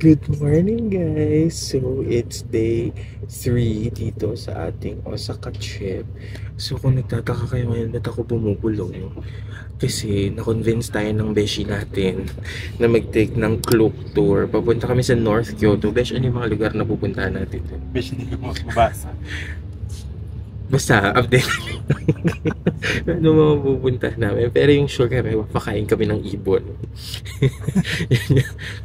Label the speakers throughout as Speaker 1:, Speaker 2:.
Speaker 1: Good morning guys! So it's day 3 dito sa ating Osaka trip. So kung nagtataka kayo ngayon ba't ako bumubulong, kasi na-convince tayo ng beshi natin na mag-take ng Klook tour. Papunta kami sa North Kyoto. Besh, ano yung mga lugar na pupuntahan natin?
Speaker 2: Besh, hindi ko mabasa.
Speaker 1: Basta, update. Ano mga pupuntahan namin. Pero yung sure kami, mapakain kami ng ibon.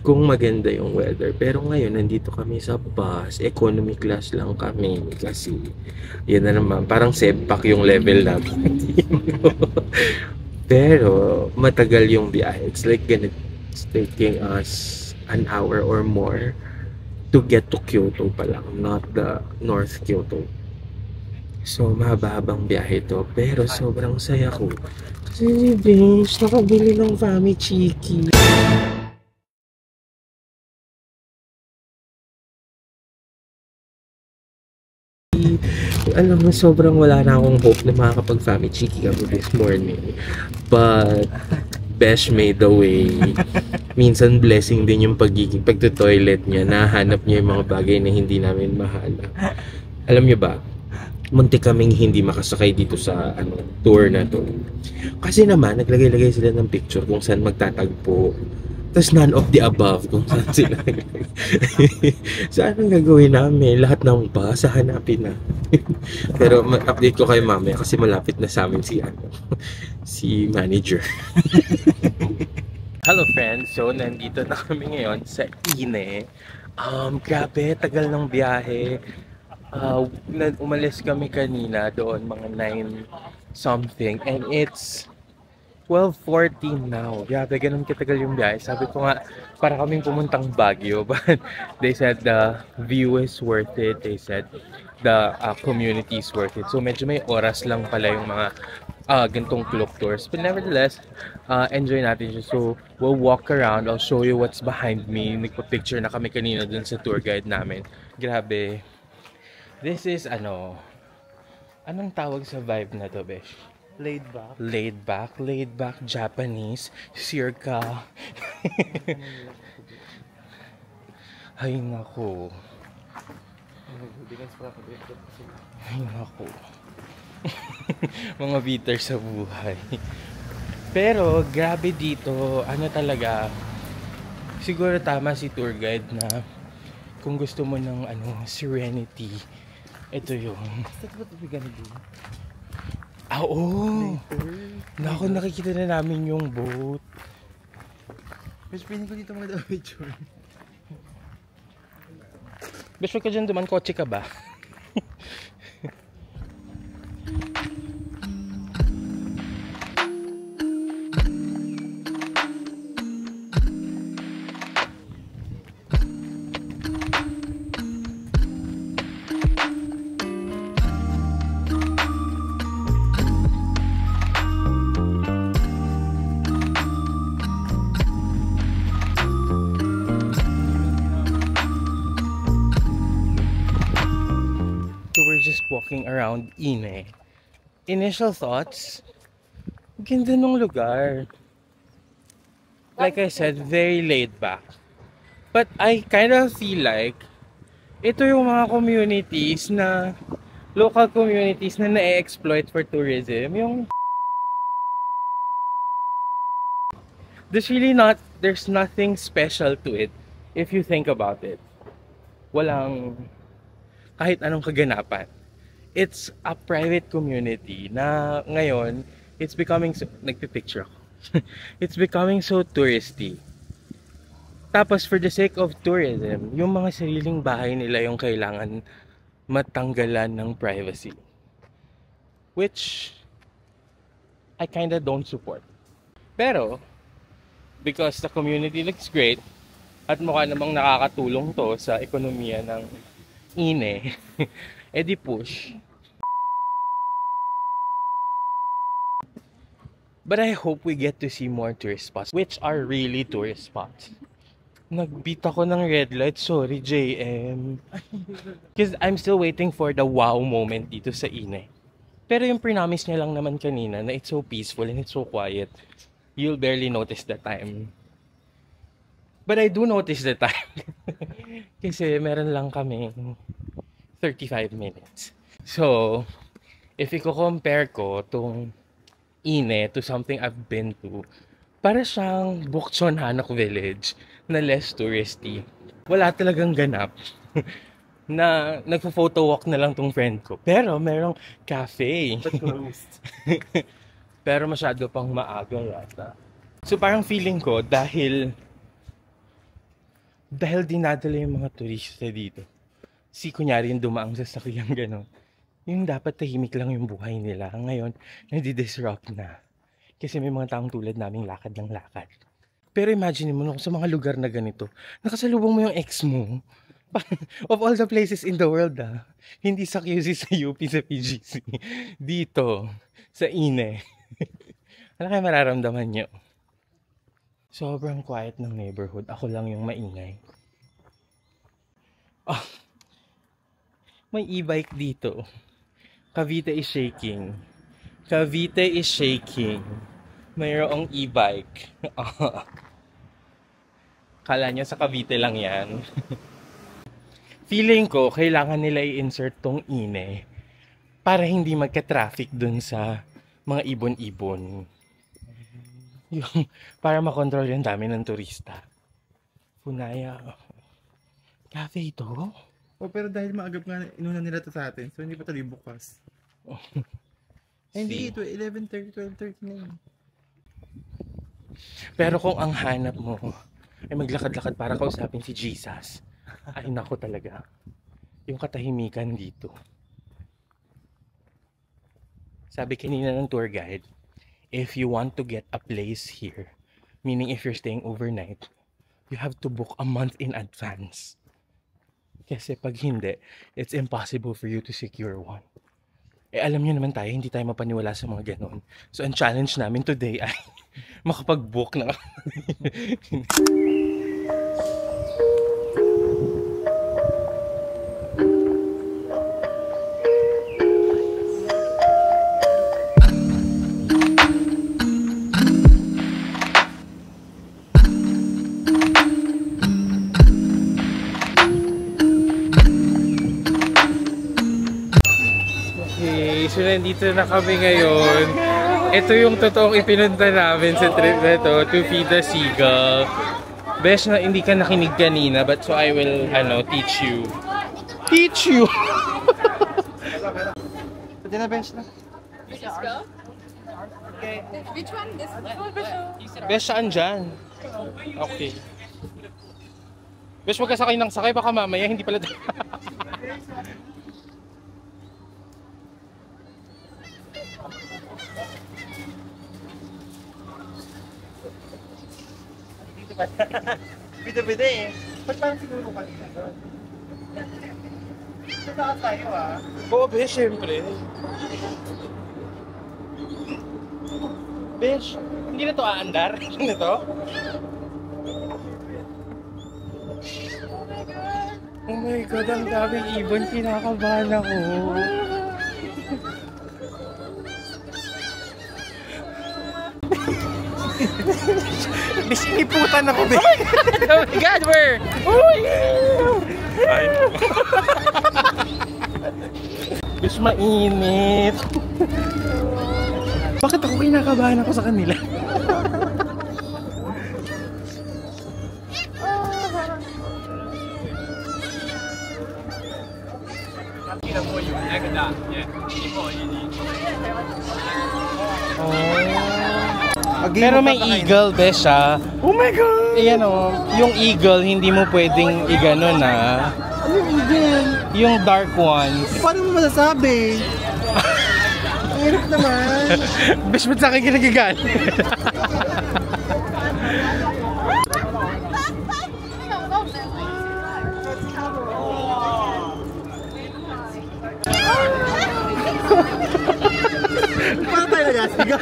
Speaker 1: Kung maganda yung weather. Pero ngayon, nandito kami sa bus. Economy class lang kami. Kasi, yan na naman. Parang sedpak yung level namin. Pero, matagal yung biyahe. It's like it's taking us an hour or more to get to Kyoto pa lang. Not the North Kyoto. So, mahaba-habang biyahe to. Pero sobrang saya ko. Kasi, besh, nakabili ng Fami Chiki. Alam mo, sobrang wala na akong hope na makakapag-Fami Chiki kami this morning. But, besh made the way. Minsan, blessing din yung pagto-toilet niya. Nahanap niya yung mga bagay na hindi namin mahanap. Alam niyo ba? Muntik kaming hindi makasakay dito sa tour na to. Kasi naman, naglagay-lagay sila ng picture kung saan magtatagpo. Tapos none of the above kung saan sila. Saan ang gagawin namin? Lahat ng bus, hanapin na. Pero update ko kayo mamaya kasi malapit na sa amin si manager. Hello friends! So, nandito na kami ngayon sa Ine. Grabe, tagal ng biyahe. Umalis kami kanina doon mga 9 something and it's 12:14 now. Grabe, ganun katagal yung biyahe. Sabi ko nga, para kaming pumuntang Baguio, but they said the view is worth it. They said the community is worth it. So medyo may oras lang pala yung mga gantong Klook tours. But nevertheless, enjoy natin siya. So we'll walk around. I'll show you what's behind me. Nagpa-picture na kami kanina dun sa tour guide namin. Grabe. This is anong tawag sa vibe na to, besh?
Speaker 2: Laid back.
Speaker 1: Laid back Japanese, circa. Ay nako. Ay nako. Mga bitter sa buhay. Pero grabe dito, talaga. Siguro tama si tour guide na kung gusto mo ng serenity, ito yung
Speaker 2: That's what we're gonna do.
Speaker 1: Oo! Naku, nakikita na namin yung boat.
Speaker 2: Besh, pinig ko dito mga picture.
Speaker 1: Besh, wag ka dyan duman, kotse ka ba? Walking around Ine. Initial thoughts, ganda ng lugar. Like I said, very laid back. But I kind of feel like ito yung mga communities na local communities na na-exploit for tourism. Yung there's nothing special to it if you think about it. Walang kahit anong kaganapan. It's a private community na ngayon, it's becoming so, nagpipicture ako. It's becoming so touristy. Tapos for the sake of tourism, yung mga sariling bahay nila yung kailangan matanggalan ng privacy. Which I kinda don't support. Pero, because the community looks great, at mukha namang nakakatulong to sa ekonomiya ng Ine, edi push. But I hope we get to see more tourist spots, which are really tourist spots. Nagbeat ako ng red light, sorry JM. Because I'm still waiting for the wow moment dito sa Ine. Pero yung promise niya lang naman kanina na it's so peaceful and it's so quiet, you'll barely notice the time. But I do notice the time. Kasi meron lang kami 35 minutes. So, if i-compare ko tong Ine to something I've been to, para siyang Bukchon Hanok Village na less touristy. Wala talagang ganap. Na nagpo-photo walk na lang tong friend ko. Pero merong cafe.
Speaker 2: But closed.
Speaker 1: Pero masyado pang maaga yata. So parang feeling ko dahil dinadala yung mga turista dito. Kunyari yung dumaang sasakyan gano'n. Yung dapat tahimik lang yung buhay nila. Ngayon, nadi-disrupt na. Kasi may mga taong tulad naming lakad ng lakad. Pero imagine mo kung sa mga lugar na ganito, nakasalubong mo yung ex mo. Of all the places in the world, hindi sa QC, sa UP, sa PGC. Dito, sa Ine. Ano kaya mararamdaman nyo? Sobrang quiet ng neighborhood. Ako lang yung maingay. Oh, may e-bike dito. Cavite is shaking. Cavite is shaking. Mayroong e-bike. Kala nyo sa Cavite lang yan. Feeling ko, kailangan nila i-insert tong Ine para hindi magka-traffic dun sa mga ibon-ibon. Yung, para makontrol yung dami ng turista. Funaya. Cafe ito?
Speaker 2: Oh, pero dahil maagap nga, inuna nila to sa atin. So, hindi pa tuloy bukas. Hindi, 11:30, 12:30 na yun.
Speaker 1: Pero kung ang hanap mo ay maglakad-lakad para kausapin si Jesus, ay nako talaga. Yung katahimikan dito. Sabi kanina ng tour guide, if you want to get a place here, meaning if you're staying overnight, you have to book a month in advance. Kasi pag hindi, it's impossible for you to secure one. Eh alam niyo naman tayo, hindi tayo mapaniwala sa mga ganon. So ang challenge namin today ay makapag-book na. So nandito na kami ngayon. Ito yung totoong ipinunta namin sa trip na to, to feed the seagull. Besh, na hindi ka nakinig kanina, but so I will, teach you. Teach you!
Speaker 2: Pwede na bench na.
Speaker 3: Let's go. Okay. Which one? This one?
Speaker 1: Besh, saan dyan? Okay. Besh, wag ka sakay ng sakay, baka mamaya hindi pala.
Speaker 2: Bida-bida eh. Ba't parang siguro kanina doon? Saan tayo
Speaker 1: Oo, Besh, syempre. Besh, hindi na to aandar? Hindi na to? Oh my God, ang daming ibon. Kinakabahan ako. Siniputan ako, be. Oh my God, where? Oh yeah! Bis mainit. Bakit ako kinakabahan ako sa kanila? Pero may eagle, Besha.
Speaker 2: Oh my God!
Speaker 1: Ayan o, yung eagle, hindi mo pwedeng iganon na.
Speaker 2: Ano yung eagle?
Speaker 1: Yung dark ones.
Speaker 2: Paano mo masasabi? Ang hirap naman.
Speaker 1: Besh, ba't sa akin kinagigan?
Speaker 2: Paano tayo nagasigaw?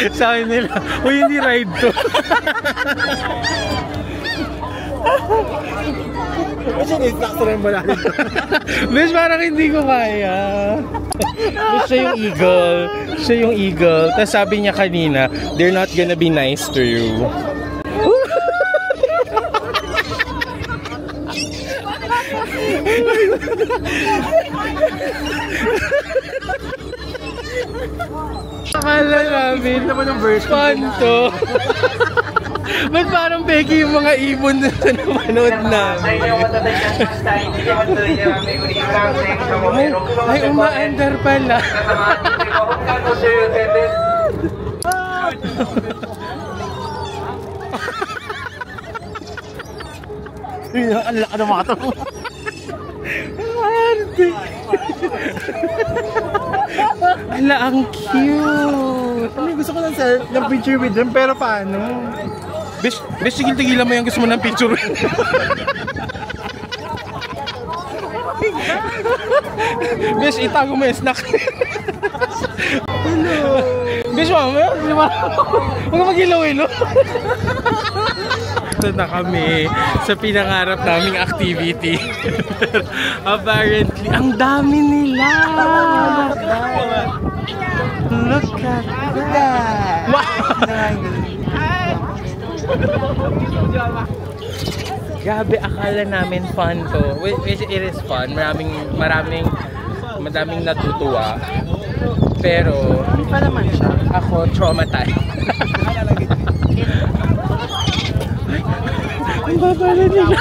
Speaker 1: Sabi nila, uy, hindi ride to.
Speaker 2: Kasi na-instructor ang malalim to.
Speaker 1: Besh, parang hindi ko kaya. Besh, siya yung eagle. Siya yung eagle. Tapos sabi niya kanina, they're not gonna be nice to you. Akala namin
Speaker 2: naman ang version
Speaker 1: fun to. Ba't parang peki yung mga ibon na napanood namin? Ay, umaandar pala.
Speaker 2: Ang laka ng mga to.
Speaker 1: Ala, ang cute.
Speaker 2: Gusto ko ng picture with them, pero paano?
Speaker 1: Besh, tigil-tigilan mo yung gusto mo ng picture. Besh, itago mo yung snack.
Speaker 2: Hello!
Speaker 1: Besh, mamaya, di ba? Huwag ka mag-ilaw-ilaw. Ito na kami sa pinangarap naming activity. Apparently, ang dami nila! Look at that! Grabe, akala namin fun to. Which it is fun. Madaming natutuwa. Pero,
Speaker 2: Hindi pa naman siya.
Speaker 1: ako traumatized. Ang babala nila.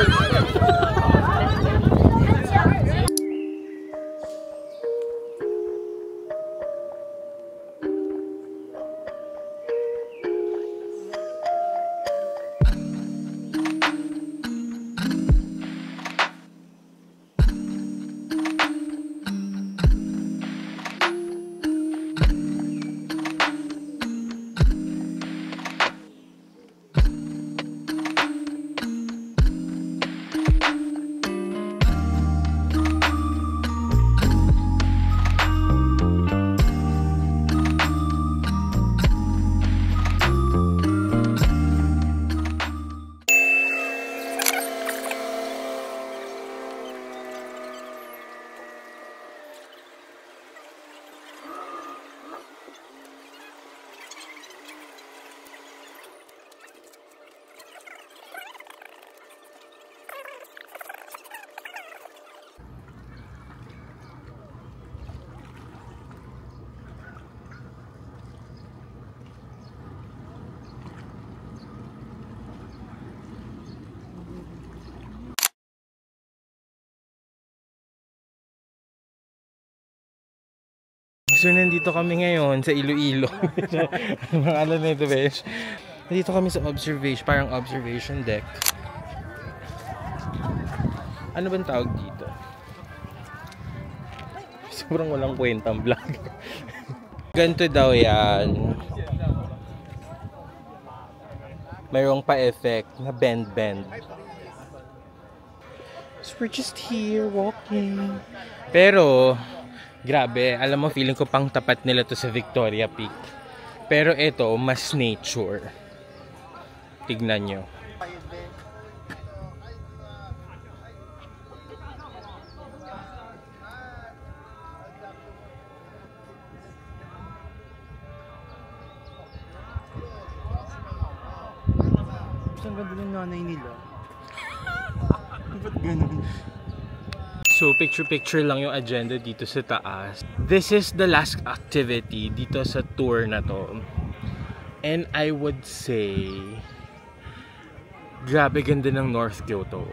Speaker 1: So, nandito kami ngayon sa Iloilo. Mga alam na ito, besh. Nandito kami sa parang observation deck. Ano bang tawag dito? Sobrang walang kwentang vlog. Ganito daw yan. Mayroong pa-effect na bend-bend. So, we're just here walking. Pero, grabe, alam mo, feeling ko pang tapat nila to sa Victoria Peak. Pero ito, mas nature. Tignan nyo.
Speaker 2: Ang ganda ng nanay nila. Ba't ganun?
Speaker 1: So, picture-picture lang yung agenda dito sa taas. This is the last activity dito sa tour na to. And I would say, grabe ganda ng North Kyoto.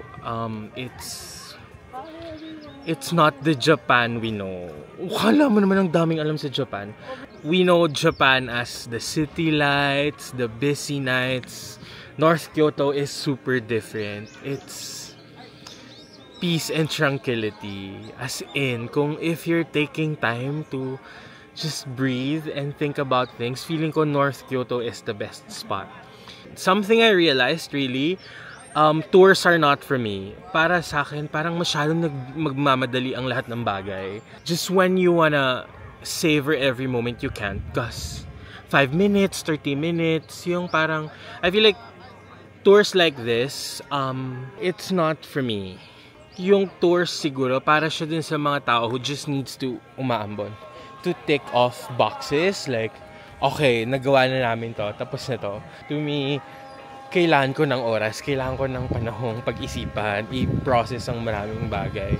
Speaker 1: It's not the Japan we know. Kala mo naman ang daming alam sa Japan. We know Japan as the city lights, the busy nights. North Kyoto is super different. It's peace and tranquility. As in, kung if you're taking time to just breathe and think about things, feeling ko North Kyoto is the best spot. Something I realized really, tours are not for me. Para sa akin, parang masyadong magmamadali ang lahat ng bagay. Just when you wanna savor every moment, you can't. Because 5 minutes, 30 minutes, yung parang, I feel like tours like this, it's not for me. Yung tours siguro, para siya din sa mga tao who just needs to umaambon. To tick off boxes, like, okay, nagawa na namin to, tapos na to. To me, kailangan ko ng oras, kailangan ko ng panahong pag-isipan, i-process ang maraming bagay.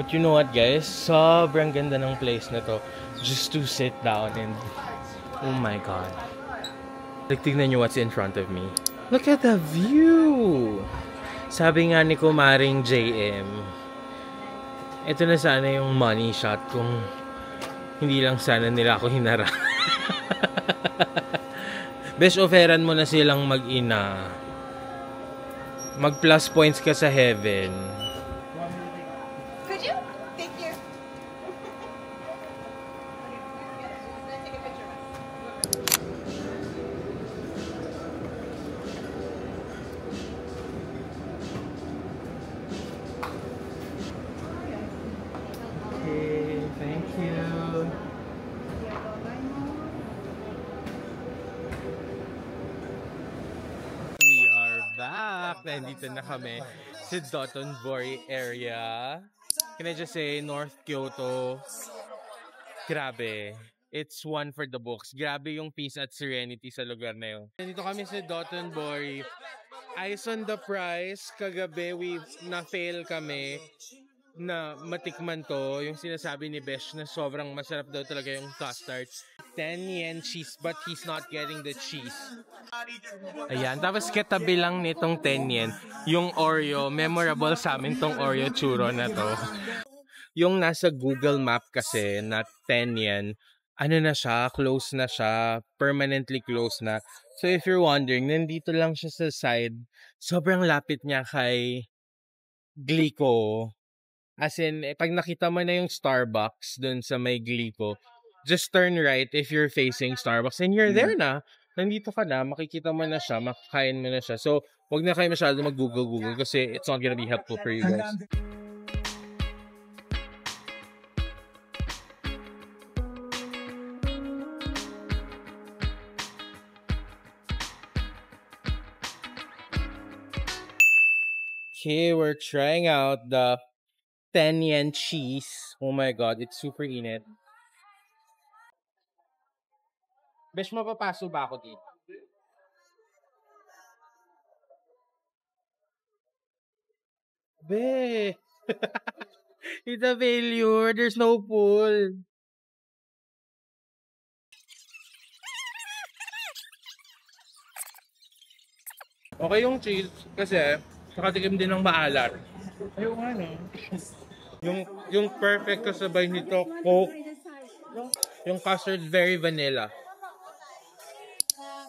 Speaker 1: But you know what, guys? Sobrang ganda ng place na to. Just to sit down and... Oh my God. Like, tignan nyo what's in front of me. Look at the view! Sabi nga ni Kumaring JM, ito na sana yung money shot kung hindi lang sana nila ako hinara. Best offeran mo na silang mag-ina. Mag plus points ka sa heaven.
Speaker 3: Could you? Thank you.
Speaker 1: Okay, thank you. We are back! Nandito na kami sa Dotonbori area. Can I just say, North Kyoto, grabe. It's one for the books. Grabe yung peace at serenity sa lugar na yun. Nandito kami sa Dotonbori. Eyes on the prize. Kagabi, na-fail kami na matikman to. Yung sinasabi ni Besh na sobrang masarap daw talaga yung custard. 10 yen cheese, but he's not getting the cheese. Ayan. Tapos katabi lang nitong 10 yen, yung Oreo. Memorable sa amin tong Oreo churro na to. Yung nasa Google Map kasi na 10 yen, ano na siya, close na siya, permanently close na. So if you're wondering, nandito lang siya sa side. Sobrang lapit niya kay Glico. As in, pag nakita mo na yung Starbucks dun sa may Glico, just turn right if you're facing Starbucks and you're there na. Nandito ka na, makikita mo na siya, makakain mo na siya. So, wag na kayo masyado mag-Google kasi it's not gonna be helpful for you guys. Okay, we're trying out the 10 yen cheese. Oh my God, it's super init. Besh, mapapaso ba ako dito? Be! It's a failure. There's no pool. Okay yung cheese kasi nakatikim din ng maalat. Ayun nga no. Yung perfect kasabay nito, Coke. Yung custard very vanilla.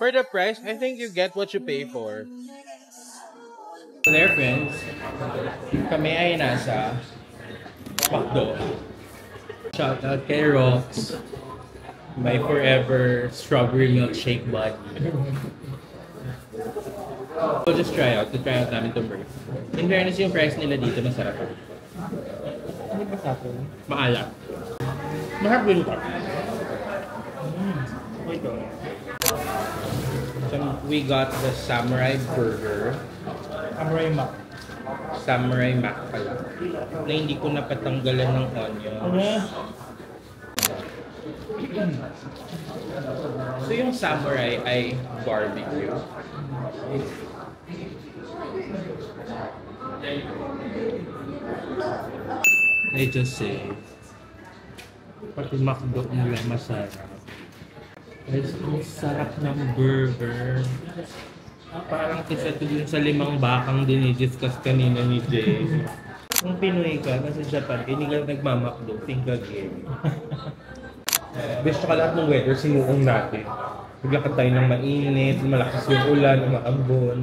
Speaker 1: For the price, I think you get what you pay for. There friends, kami ay nasa McDo. Shout out kay Rox, my forever strawberry milkshake buddy. So just try out namin itong burger. In fairness, yung price nila dito masarap. Hindi ba sa akin? Maalat. Mahal din ito. So we got the samurai burger. Samurai Mac pala. Na hindi ko napatanggalan ng onion. So yung samurai ay barbecue. I just say, pati McDo nila masarap. Guys, ang sarap ng burger. Parang isa ito dun sa 5 bakang dinidiscuss kanina ni Jay. Kung Pinoy ka, nasa Japan, hindi ka nagmamakdo, think again. Best ka lahat ng weather, sinuong natin. Maglakad tayo ng mainit, malakas yung ulan, umaambon.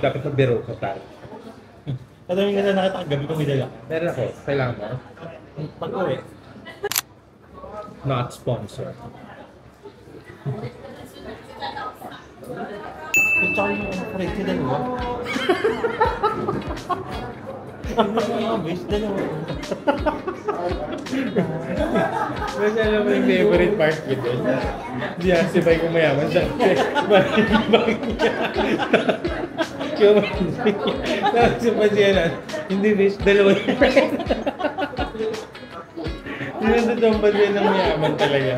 Speaker 1: Dapat magbiro ka tayo.
Speaker 2: Kadaming nga na nakita ang gabi ko may dala.
Speaker 1: Meron ako, kailangan mo.
Speaker 2: Pag-uwi.
Speaker 1: Not sponsored.
Speaker 2: Tsaka yung friend ko dalawa. Ang mga boys, dalawa.
Speaker 1: Mas alam mo yung favorite part ko doon. Hindi asibay ko mayaman siya. Bakit niya? Tapos yung pasyanan, hindi bitch, dalawa yung friend. Hindi na totoong pasyanan ng mayaman talaga.